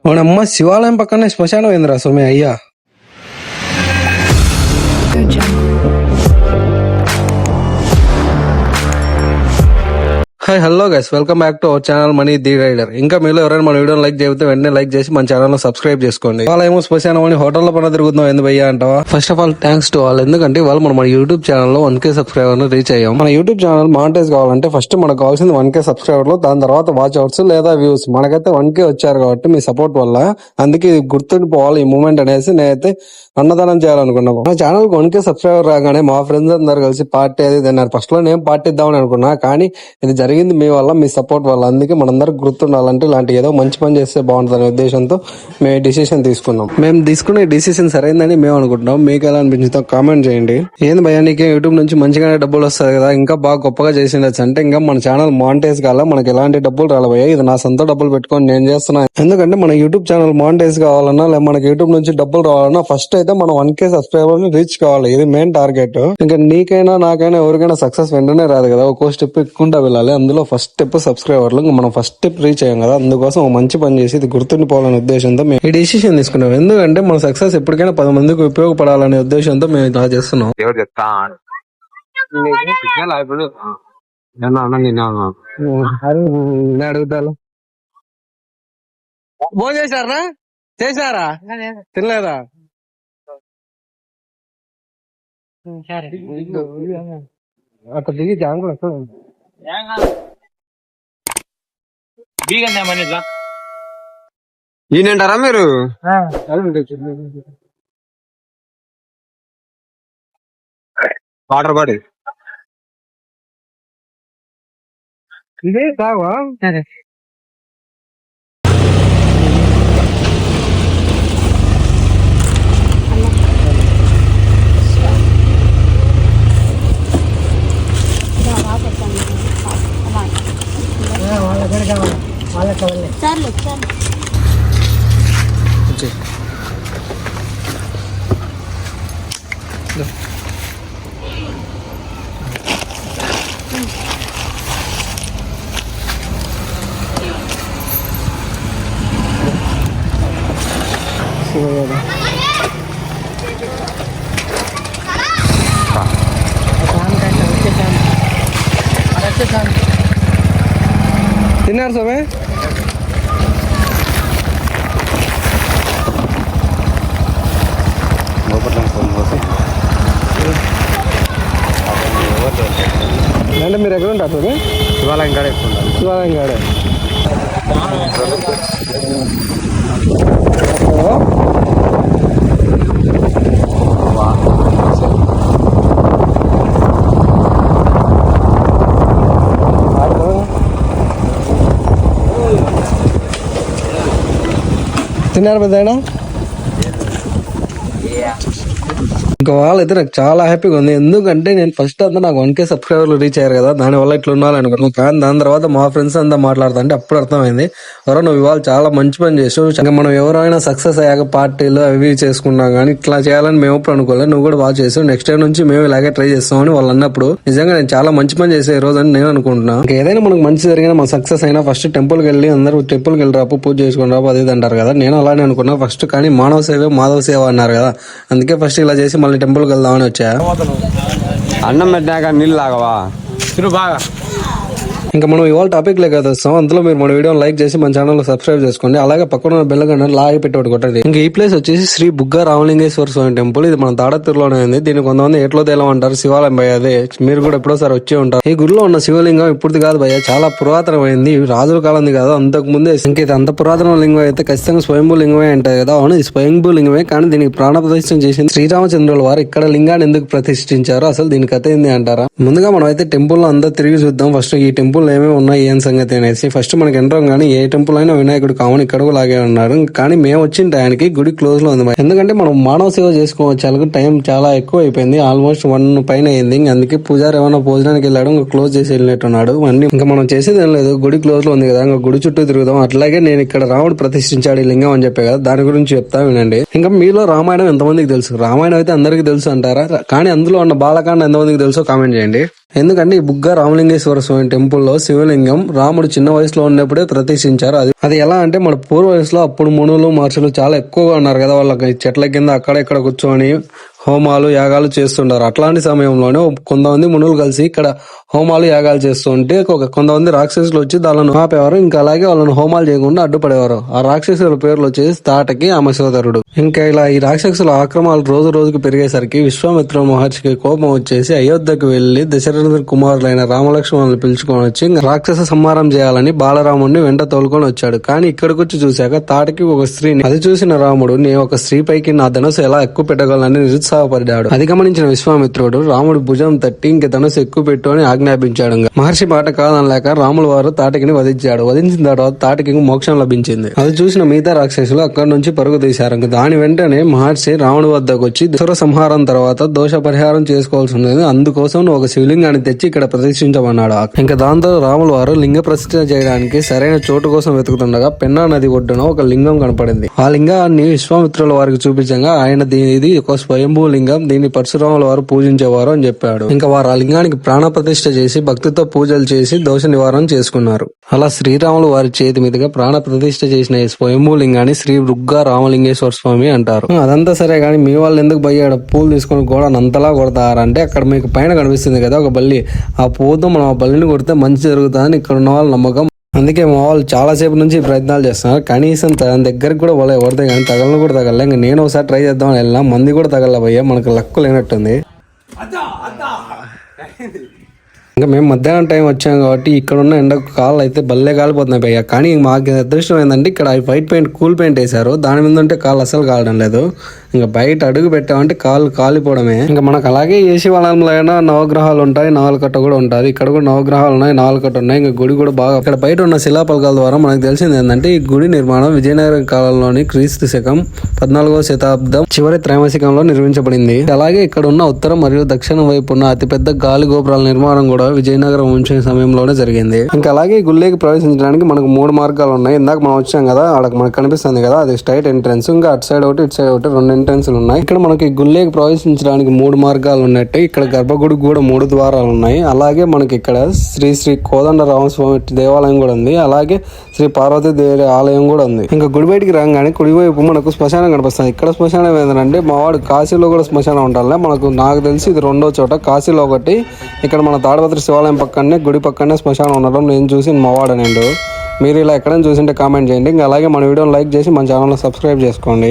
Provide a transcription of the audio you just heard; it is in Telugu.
అవునమ్మ శివాలయం పక్కనే శ్మశానం ఏందిరా సోమి అయ్యా. Hi hello guys, welcome back to our channel money the rider. ఇంకా మీరు ఎవరైనా మన వీడియో లైక్ చేస్తే వెంటనే లైక్ చేసి మన ఛానల్ సబ్స్క్రైబ్ చేసుకోండి. వాళ్ళ ఏమో శ్మశానం అని హోటల్లో పని తిరుగుతున్నాం ఎందుకు భయ్యా అంటావా? First of all thanks to వాళ్ళు, ఎందుకంటే వాళ్ళు మన యూట్యూబ్ ఛానల్ లో 1K సబ్స్క్రైబర్ రీచ్ అయ్యాం. మన యూట్యూబ్ ఛానల్ మానిటైజ్ కావాలంటే ఫస్ట్ మనకు కావాల్సింది 1K సబ్స్క్రైబర్లు, దాని తర్వాత వాచ్ అవర్స్ లేదా వ్యూస్. మనకైతే 1K వచ్చారు కాబట్టి మీ సపోర్ట్ వల్ల, అందుకే గుర్తుండిపోవాలి ఈ మూమెంట్ అనేసి నేనైతే అన్నదానం చేయాలనుకున్నాము. మన ఛానల్ 1K సబ్స్క్రైబర్ రాగానే మా ఫ్రెండ్స్ అందరు కలిసి పార్టీ అది తిన్నారు. ఫస్ట్ లో నేను పార్టీ ఇద్దామని అనుకున్నా, కానీ ఇది జరిగింది మీ వల్ల, మీ సపోర్ట్ వల్ల. అందుకే మనందరికి గుర్తుండాలంటే ఇలాంటి ఏదో మంచి పని చేస్తే బాగుంటుందనే ఉద్దేశంతో మేము డిసిషన్ తీసుకున్నాం. మేము తీసుకునే డిసిషన్ సరైందని మేము అనుకుంటున్నాం. మీకు ఎలా అనిపించిందో కామెంట్ చేయండి. ఏంది భయ్యా నీకే యూట్యూబ్ నుంచి మంచిగానే డబ్బులు వస్తాయి కదా, ఇంకా బాగా గొప్పగా చేసిండొచ్చు అంటే, ఇంకా మన ఛానల్ మానిటైజ్ కావాలా, మనకి ఎలాంటి డబ్బులు రాలబోయా. ఇది నా సొంత డబ్బులు పెట్టుకొని నేను చేస్తున్నాను. ఎందుకంటే మన యూట్యూబ్ ఛానల్ మానిటైజ్ కావాలన్నా, లేదా మనకి యూట్యూబ్ నుంచి డబ్బులు రావాలన్నా ఫస్ట్ అయితే మనం 1K సబ్స్క్రైబర్ రీచ్ కావాలి. ఇది మెయిన్ టార్గెట్. ఇంకా నీకైనా నాకైనా ఎవరికైనా సక్సెస్ వెంటనే రాదు కదా, ఒక్కో స్టెప్ ఎక్కుంటా వెళ్ళాలి. అందులో ఫస్ట్ స్టెప్ సబ్స్క్రైబర్లు. మనం ఫస్ట్ స్టెప్ రీచ్ అయ్యాం కదా, అందుకోసం మంచి పని చేసి ఇది గుర్తుండిపోవాలనే ఉద్దేశంతో మేము ఈ డిసిషన్ తీసుకున్నాం. ఎందుకంటే మన సక్సెస్ ఎప్పటికైనా 10 మందికి ఉపయోగపడాలనే ఉద్దేశంతో మేము ఇలా చేస్తున్నాం. అడుగుతాను భోజనం చేశారా? చేశారా? తినలేదా? అక్కడ దిగి జాంగులు ఈయనంటారా మీరు? వాటర్ బాడీ ఇదే కావా? తిన్నారు సోమే? అంటే మీరు ఎక్కడ ఉంటారు సోమే? శివాలయం కాడే ఎక్కువ. శివాలయం కాడే తిన్నారు పెద్ద. ఇంకా వాళ్ళైతే నాకు చాలా హ్యాపీగా ఉంది. ఎందుకంటే నేను ఫస్ట్ అంతా నాకు 1K సబ్స్క్రైబర్లు రీచ్ అయ్యారు కదా, దాని వల్ల ఇట్లా ఉండాలి అనుకున్నాను. కానీ దాని తర్వాత మా ఫ్రెండ్స్ అంతా మాట్లాడుతుంటే అప్పుడు అర్థమైంది, ఎవరో నువ్వు ఇవాళ చాలా మంచి పని చేసావు. ఇంకా మనం ఎవరైనా సక్సెస్ అయ్యాక పార్టీలు అవి చేసుకున్నా కానీ ఇట్లా చేయాలని మేము ఎప్పుడు అనుకోలేదు. నువ్వు కూడా బాగా చేసావు, నెక్స్ట్ టైం నుంచి మేము ఇలాగే ట్రై చేస్తామని వాళ్ళు అన్నప్పుడు నిజంగా నేను చాలా మంచి పని చేసే ఈ రోజు అని నేను అనుకుంటున్నాను. ఇంకా ఏదైనా మనకు మంచి జరిగినా, మన సక్సెస్ అయినా ఫస్ట్ టెంపుల్కి వెళ్ళి అందరూ టెంపుల్కి వెళ్ళి రాపు, పూజ చేసుకుని రాపు, అది అంటారు కదా. నేను అలానే అనుకున్నా ఫస్ట్, కానీ మానవ సేవ మాధవ సేవ అన్నారు కదా, అందుకే ఫస్ట్ ఇలా చేసి మళ్ళీ టెంపుల్కి వెళ్దామని వచ్చా. అన్నం పెట్టాక నీళ్ళు లాగవా బాగా. ఇంకా మనం ఇవాళ టాపిక్ లేక వస్తాం. అందులో మీరు మన వీడియో లైక్ చేసి మన ఛానల్ సబ్స్క్రైబ్ చేసుకోండి. అలాగే పక్కన బెల్ గంట లాగి పెట్టి కొట్టండి. ఇంకా ఈ ప్లేస్ వచ్చేసి శ్రీ బుగ్గ రామలింగేశ్వర స్వామి టెంపుల్. ఇది మన తాడతూరులోనే ఉంది. దీన్ని కొంతమంది ఎట్లో తేలం అంటారు, శివాలయం భయ. అదే మీరు కూడా ఎప్పుడోసారి వచ్చి ఉంటారు. ఈ గుడిలో ఉన్న శివలింగం ఇప్పుడు కాదు భయ, చాలా పురాతనమైంది. రాజుల కాలంది కాదు, అంతకు ముందే. ఇంకా ఇది అంత పురాతన లింగం అయితే ఖచ్చితంగా స్వయంభూ లింగమే అంటారు కదా. అవును, ఇది స్వయంభూ లింగమే, కానీ దీనికి ప్రాణ ప్రతిష్ఠ చేసింది శ్రీరామచంద్రుల వారు. ఇక్కడ లింగాన్ని ఎందుకు ప్రతిష్ఠించారు, అసలు దీని కథ ఏంది అంటారా? ముందుగా మనం అయితే టెంపుల్ లో అంతా తిరిగి చూద్దాం. ఫస్ట్ ఈ టెంపుల్ ఏమేమి ఉన్నాయి ఏం సంగతి అనేసి. ఫస్ట్ మనకి ఎంట్రం కానీ ఏ టెంపుల్ అయినా వినాయకుడు కామన్, ఇక్కడ కూడా లాగే ఉన్నారు. కానీ మేము వచ్చిన టైంకి గుడి క్లోజ్ లో ఉంది. ఎందుకంటే మనం మానవ సేవ చేసుకోవచ్చు, టైం చాలా ఎక్కువ అయిపోయింది, ఆల్మోస్ట్ 1 పైన అయింది. అందుకే పూజారి ఏమైనా భోజనానికి వెళ్ళాడు, ఇంకా క్లోజ్ చేసి వెళ్ళినట్టున్నాడు. అన్ని ఇంకా మనం చేసేది ఏం లేదు, గుడి క్లోజ్ లో ఉంది కదా, ఇంకా గుడి చుట్టూ తిరుగుదాం. అట్లాగే నేను ఇక్కడ రాముడు ప్రతిష్ఠించాడు ఈ లింగం అని చెప్పే కదా, దాని గురించి చెప్తా వినండి. ఇంకా మీలో రామాయణం ఎంతమందికి తెలుసు? రామాయణం అయితే అందరికి తెలుసు అంటారా, కానీ అందులో ఉన్న బాలకాండ ఎంతమందికి తెలుసో కామెంట్ చేయండి. ఎందుకంటే ఈ బుగ్గ రామలింగేశ్వర స్వామి టెంపుల్లో శివలింగం రాముడు చిన్న వయసులో ఉన్నప్పుడే ప్రతిష్ఠించారు. అది ఎలా అంటే మన పూర్వ వయసులో అప్పుడు మునులు మహర్షులు చాలా ఎక్కువగా ఉన్నారు కదా, వాళ్ళకి చెట్ల కింద అక్కడ ఇక్కడ కూర్చొని హోమాలు యాగాలు చేస్తుంటారు. అట్లాంటి సమయంలోనే కొంతమంది మునులు కలిసి ఇక్కడ హోమాలు యాగాలు చేస్తుంటే కొంతమంది రాక్షసులు వచ్చి దానిని ఆపేవారు. ఇంకా అలాగే వాళ్ళని హోమాలు చేయకుండా అడ్డుపడేవారు. ఆ రాక్షసుల పేర్లు వచ్చేసి తాటకి, అమశోదరుడు. ఇంకా ఇలా ఈ రాక్షసుల ఆక్రమాలు రోజు రోజుకు పెరిగేసరికి విశ్వామిత్ర మహర్షికి కోపం వచ్చేసి అయోధ్యకు వెళ్లి దశరథ కుమారులైన రామలక్ష్మణులను పిలుచుకొని వచ్చి రాక్షస సంహారం చేయాలని బాలరాముడిని వెంట తోలుకొని వచ్చాడు. కానీ ఇక్కడికి వచ్చి చూశాక తాటకి ఒక స్త్రీని, అది చూసిన రాముడు నేను ఒక స్త్రీ పైకి నా ధనుసు ఎలా ఎక్కువ పెట్టగలనని నిరుత్సాహపడ్డాడు. అది గమనించిన విశ్వామిత్రుడు రాముడు భుజం తట్టి ఇంక ధనుసు ఎక్కువ పెట్టు అని ఆజ్ఞాపించాడు. మహర్షి మాట కాదనలేక రాముల వారు తాటకిని వధించాడు. వధించిన తర్వాత తాటకి మోక్షం లభించింది. అది చూసిన మిగతా రాక్షసులు అక్కడి నుంచి పరుగు తీశారు. దాని వెంటనే మహర్షి రాముడి వద్దకు వచ్చి దశర సంహారం తర్వాత దోష పరిహారం చేసుకోవాల్సి ఉంది, అందుకోసం ఒక శివలింగాన్ని తెచ్చి ఇక్కడ ప్రతిష్ఠించమన్నాడు. ఇంకా దాంతో రాముల వారు లింగ ప్రతిష్ఠ చేయడానికి సరైన చోటు కోసం వెతుకుతుండగా పెన్నా నది ఒడ్డున ఒక లింగం కనపడింది. ఆ లింగాన్ని విశ్వామిత్రుల వారికి చూపించగా ఆయన ఇది ఒక స్వయంభూ లింగం, దీన్ని పరశురాముల వారు పూజించేవారు అని చెప్పాడు. ఇంకా వారు ఆ లింగానికి ప్రాణ ప్రతిష్ఠ చేసి భక్తితో పూజలు చేసి దోష నివారణ చేసుకున్నారు. అలా శ్రీరాములు వారి చేతి మీదుగా ప్రాణ ప్రతిష్ఠ చేసిన ఈ స్వయంభూ లింగాన్ని శ్రీ రుగ్గా రామలింగేశ్వర స్వామి అంటారు. అదంతా సరే గానీ మీ వాళ్ళు ఎందుకు భయ్యాడ పూలు తీసుకొని కూడా అంతలా కొడతారంటే, అక్కడ మీకు పైన కనిపిస్తుంది కదా ఒక బల్లి, ఆ పూతో మనం ఆ బల్లిని కొడితే మంచి జరుగుతుందని ఇక్కడ ఉన్న వాళ్ళ నమ్మకం. అందుకే మా వాళ్ళు చాలాసేపు నుంచి ప్రయత్నాలు చేస్తున్నారు. కనీసం తన దగ్గరికి కూడా వాళ్ళ ఎవరితే కానీ తగలను కూడా తగల. ఇంకా నేను ఒకసారి ట్రై చేద్దామని వెళ్ళినా మంది కూడా తగల భయ్యా, మనకు లక్కు లేనట్టుంది. ఇంకా మేము మధ్యాహ్నం టైం వచ్చాం కాబట్టి ఇక్కడ ఉన్న ఎండకు కాళ్ళు అయితే భలే కాలిపోతున్నాయి భయ్య. కానీ మాకు అదృష్టం ఏంటంటే ఇక్కడ వైట్ పెయింట్ కూల్ పెయింట్ వేశారు, దాని మీద ఉంటే కాళ్ళు అసలు కాలడం లేదు. ఇంకా బయట అడుగు పెట్టామంటే కాళ్ళు కాలిపోవడమే. ఇంకా మనకు అలాగే ఏసీ వాళ్ళలో నవగ్రహాలు ఉంటాయి, నాలుకట్ట కూడా ఉంటుంది. ఇక్కడ కూడా నవగ్రహాలు ఉన్నాయి, నాలుకట్ట ఉన్నాయి. ఇంకా గుడి కూడా బాగా ఇక్కడ బయట ఉన్న శిలాపలకాల ద్వారా మనకు తెలిసింది ఏంటంటే ఈ గుడి నిర్మాణం విజయనగర కాలంలోని క్రీస్తు శకం 14వ శతాబ్దం చివరి త్రైమాసికంలో నిర్మించబడింది. అలాగే ఇక్కడ ఉన్న ఉత్తర మరియు దక్షిణ వైపు ఉన్న అతిపెద్ద గాలి గోపురాల నిర్మాణం కూడా విజయనగరం ఉంచిన సమయంలోనే జరిగింది. ఇంకా అలాగే గుళ్ళేకి ప్రవేశించడానికి మనకు 3 మార్గాలు ఉన్నాయి. ఇందాక మనం వచ్చాం కదా, అక్కడ మనకు కనిపిస్తుంది కదా, అది స్ట్రైట్ ఎంట్రన్స్. ఇంకా అటు సైడ్ ఒకటి, ఇటు సైడ్ ఒకటి, 2 ఎంట్రన్స్లు ఉన్నాయి. ఇక్కడ మనకి గుళ్ళేకి ప్రవేశించడానికి 3 మార్గాలు ఉన్నట్టు ఇక్కడ గర్భగుడికి కూడా 3 ద్వారాలు ఉన్నాయి. అలాగే మనకి ఇక్కడ శ్రీ కోదండ రామస్వామి దేవాలయం కూడా ఉంది. అలాగే శ్రీ పార్వతీ దేవి ఆలయం కూడా ఉంది. ఇంకా గుడి బయటికి రాగానే కుడివైపు మనకు శ్మశానం కనిపిస్తుంది. ఇక్కడ శ్మశానం ఏంటంటే మా వాడు కాశీలో కూడా శ్మశానం ఉండాలి. నాకు తెలిసి ఇది 2వ చోట. కాశీలో ఒకటి, ఇక్కడ మన తాడపత్రి శివాలయం పక్కనే గుడి పక్కనే శ్మశానం ఉండడం నేను చూసి మా వాడనండు. మీరు ఇలా ఎక్కడైనా చూసింటే కామెంట్ చేయండి. ఇంకా అలాగే మన వీడియోని లైక్ చేసి మన ఛానల్ని సబ్స్క్రైబ్ చేసుకోండి.